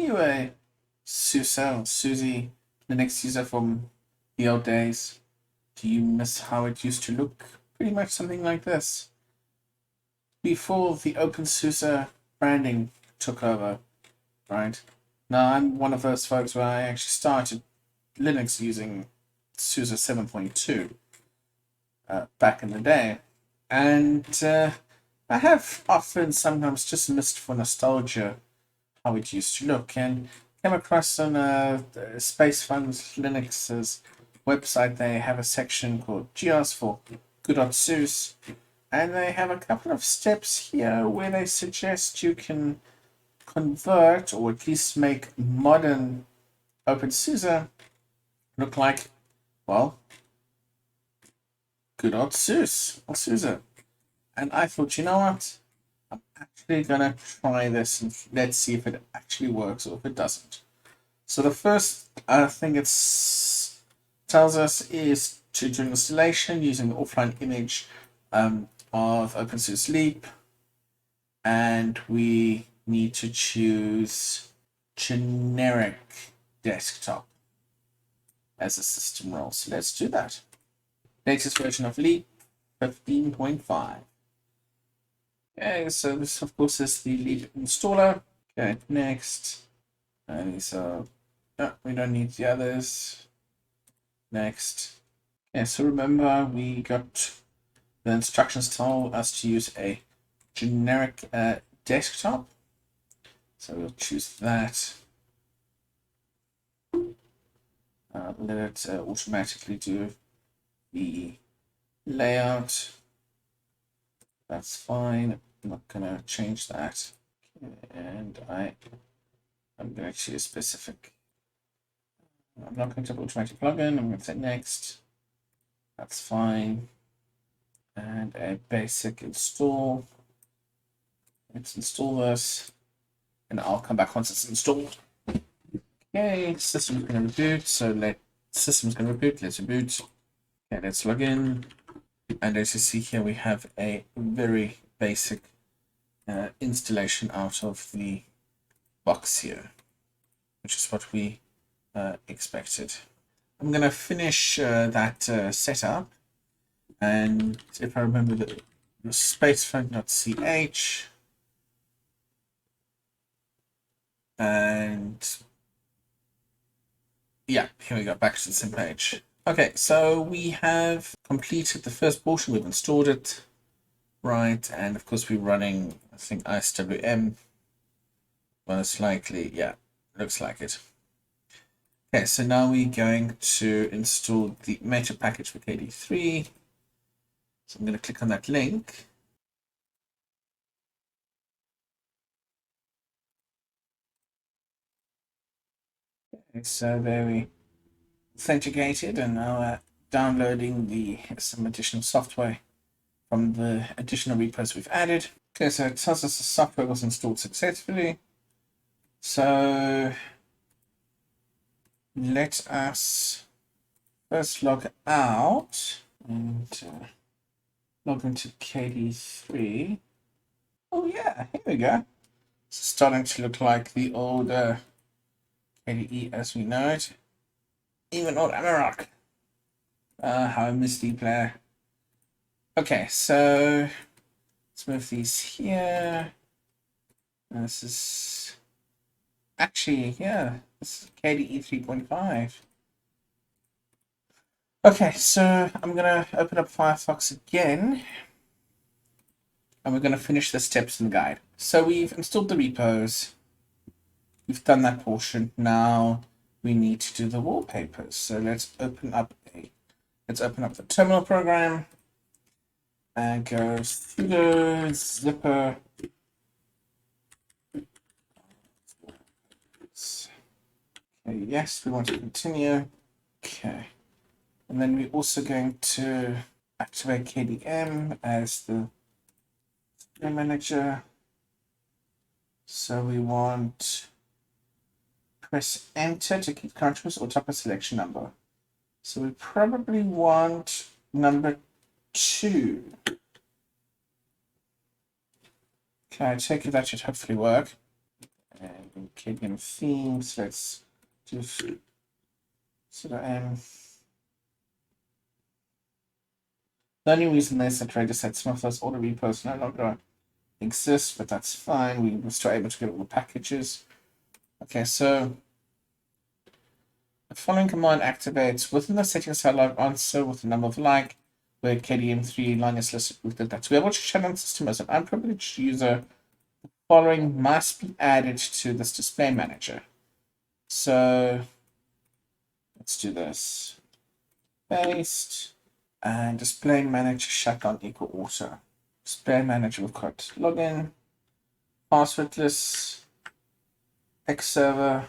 you a SUSE or SUSE Linux user from the old days? Do you miss how it used to look? Pretty much something like this. Before the openSUSE branding took over, right? Now, I'm one of those folks where I actually started Linux using SUSE 7.2 back in the day. And I have often sometimes just missed for nostalgia how it used to look, and came across on Space Funds Linux's website. They have a section called GRs for good.SUSE, and they have a couple of steps here where they suggest you can convert or at least make modern openSUSE look like, well, good.SUSE or SUSE. And I thought, you know what? I'm actually gonna try this and let's see if it actually works or if it doesn't. So the first thing it tells us is to do installation using the offline image of openSUSE Leap, and we need to choose generic desktop as a system role. So let's do that. Latest version of Leap 15.5. Okay, so this of course is the Leap installer. Okay, next. And so we don't need the others. Next. Okay, so remember we got the instructions tell us to use a generic desktop. So we'll choose that. Let it automatically do the layout. That's fine. I'm not gonna change that. Okay, and I'm going to choose specific. I'm not going to automatic plugin. I'm going to say next. That's fine. And a basic install. Let's install this, and I'll come back once it's installed. Okay, system's going to reboot. So system's going to reboot. Let's reboot. Okay, let's log in. And as you see here, we have a very basic installation out of the box here, which is what we expected. I'm going to finish that setup, and if I remember the spacefunk.ch, and yeah, here we go, back to the same page. Okay, so we have completed the first portion. We've installed it, right? And of course we're running, I think, ISWM. Most likely, yeah, looks like it. Okay, so now we're going to install the major package for KD3. So I'm going to click on that link. Okay, so there we authenticated, and now downloading some additional software from the additional repos we've added. Okay, so it tells us the software was installed successfully. So let us first log out and log into KD3. Oh yeah, here we go. It's starting to look like the old KDE as we know it. Even old Amarok. How I miss the player. Okay, so let's move these here. This is actually, yeah, this is KDE 3.5. Okay, so I'm gonna open up Firefox again, and we're gonna finish the steps in the guide. So we've installed the repos. We've done that portion. Now we need to do the wallpapers. So let's open up the terminal program and go sudo zipper. Okay, yes, we want to continue. Okay, and then we're also going to activate KDM as the manager. So we want press enter to keep countries or type a selection number. So we probably want number 2. Okay, I take it that should hopefully work. And KDM themes, let's do sudo. The only reason they said Trader said some of those auto repos no longer exist, but that's fine. We were still able to get all the packages. Okay, so the following command activates within the settings dialog answer with the number of like, where KDM3 line is listed with that. To be able to shut down the system as an unprivileged user, the following must be added to this display manager. So let's do this. Paste and display manager shutdown equal auto. Display manager, we've got login, passwordless, X server,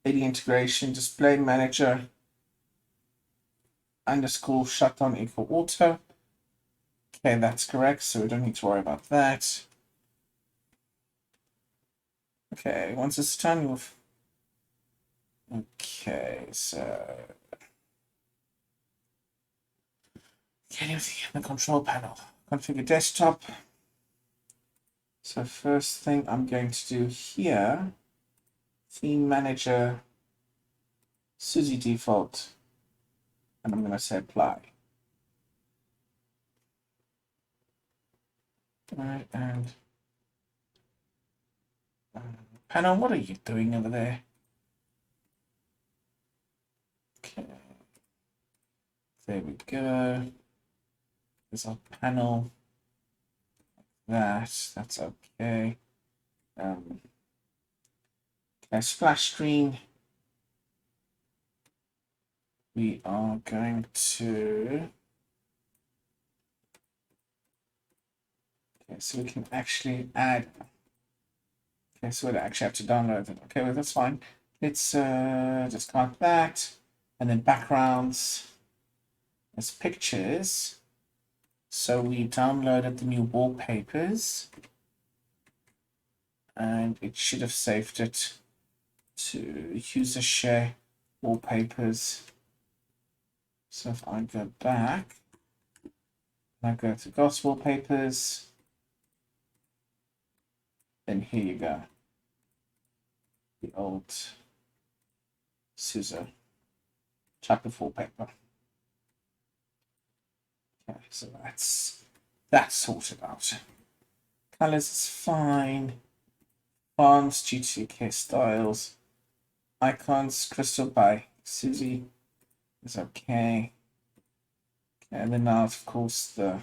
AD integration, display manager underscore shutdown equal auto. Okay, that's correct, so we don't need to worry about that. Okay, once it's done, you've. Okay, so. Get everything in the control panel. Configure desktop. So first thing I'm going to do here, theme manager, SUSE default, and I'm going to say apply. All right, and panel, what are you doing over there? Okay, there we go. There's our panel. That's okay. Okay, splash screen. We are going to. Okay, so we can actually add. Okay, so we'd actually have to download it. Okay, well, that's fine. Let's just count that. And then backgrounds as pictures. So we downloaded the new wallpapers. And it should have saved it to user share wallpapers. So if I go back, and I go to Ghost wallpapers, then here you go. The old SUSE chapter wallpaper. Okay, so that's sorted out. Colors is fine. Fonts, GTK styles, icons, crystal by SUSE is okay. And then now, of course, the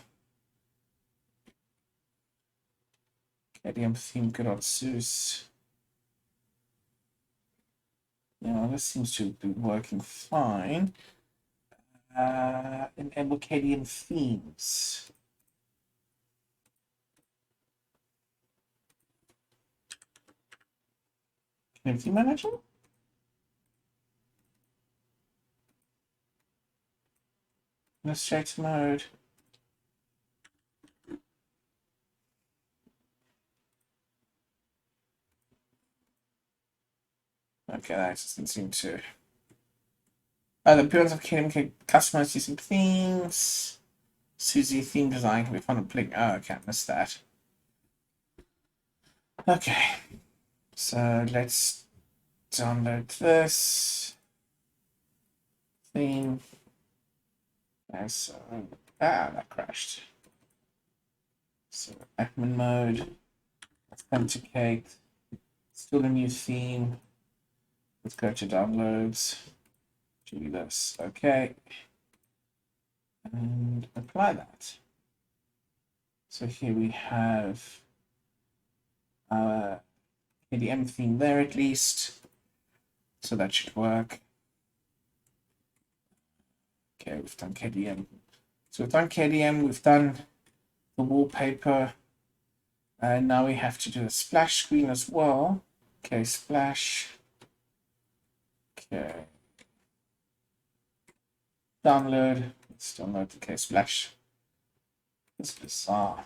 KDM theme good on SUSE. Yeah, this seems to be working fine. Enable KDM themes. KDM theme manager? Illustrator mode. Okay, that doesn't seem to. The appearance of KDM customized using themes. SUSE theme design can be found on Blink. Oh, okay, I missed that. Okay, so let's download this theme. So, that crashed. So admin mode, authenticate, still a new theme. Let's go to downloads, do this, okay. And apply that. So here we have our KDM theme there at least. So that should work. Okay, we've done KDM. So we've done KDM, we've done the wallpaper. And now we have to do a splash screen as well. Okay, splash. Okay. Download. Let's download the K splash. It's bizarre.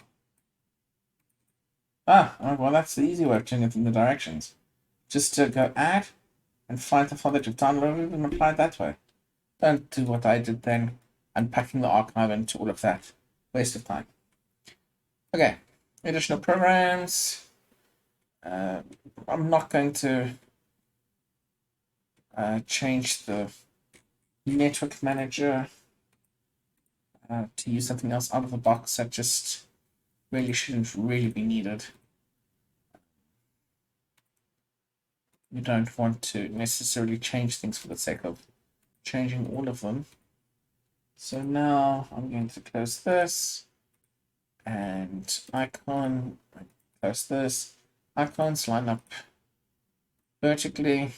Oh, well, that's the easy way of changing it in the directions. Just to go add and find the file that you've downloaded and apply it that way. Don't do what I did then, unpacking the archive into all of that. Waste of time. Okay, additional programs. I'm not going to change the network manager to use something else out of the box that just really shouldn't really be needed. You don't want to necessarily change things for the sake of changing all of them. So now I'm going to close this and icon, close this. Icons line up vertically,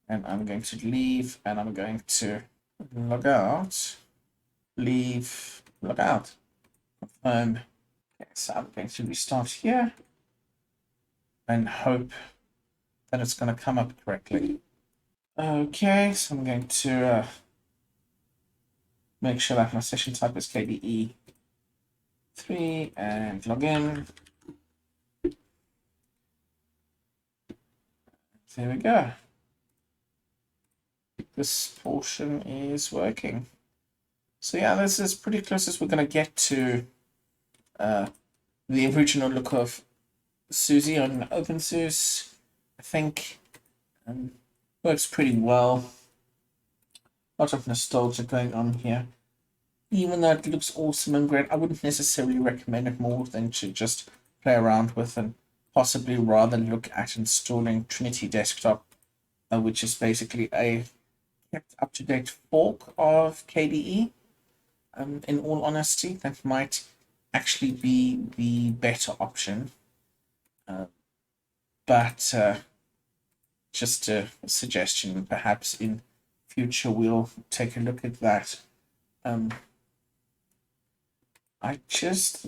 and I'm going to leave, and I'm going to log out, leave, log out, confirm. Okay, so I'm going to restart here and hope that it's going to come up correctly. Okay, so I'm going to make sure that my session type is KDE3 and log in. There we go. This portion is working. So yeah, this is pretty close as we're going to get to the original look of SUSE on openSUSE. I think works pretty well. Lots of nostalgia going on here. Even though it looks awesome and great, I wouldn't necessarily recommend it more than to just play around with and possibly rather look at installing Trinity Desktop, which is basically a kept up-to-date fork of KDE. In all honesty, that might actually be the better option. But just a suggestion, perhaps in future we'll take a look at that. I just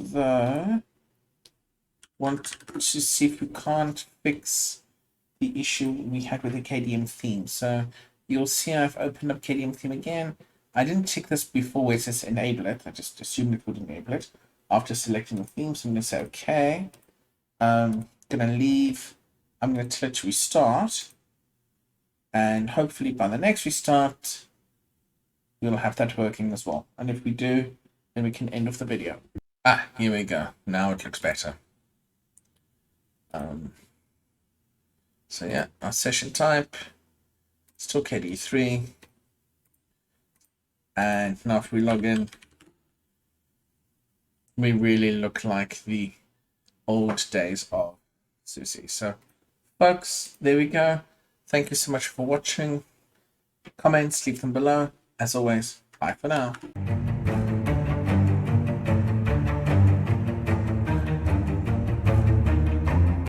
want to see if we can't fix the issue we had with the KDM theme. So you'll see I've opened up KDM theme again. I didn't check this before where it says enable it. I just assumed it would enable it after selecting the theme. So I'm going to say okay. I'm going to leave. I'm going to tell it to restart. And hopefully by the next restart, we'll have that working as well. And if we do, then we can end off the video. Here we go. Now it looks better. So yeah, our session type, still KDE3. And now if we log in, we really look like the old days of SUSE. So folks, there we go. Thank you so much for watching. Comments, leave them below. As always, bye for now.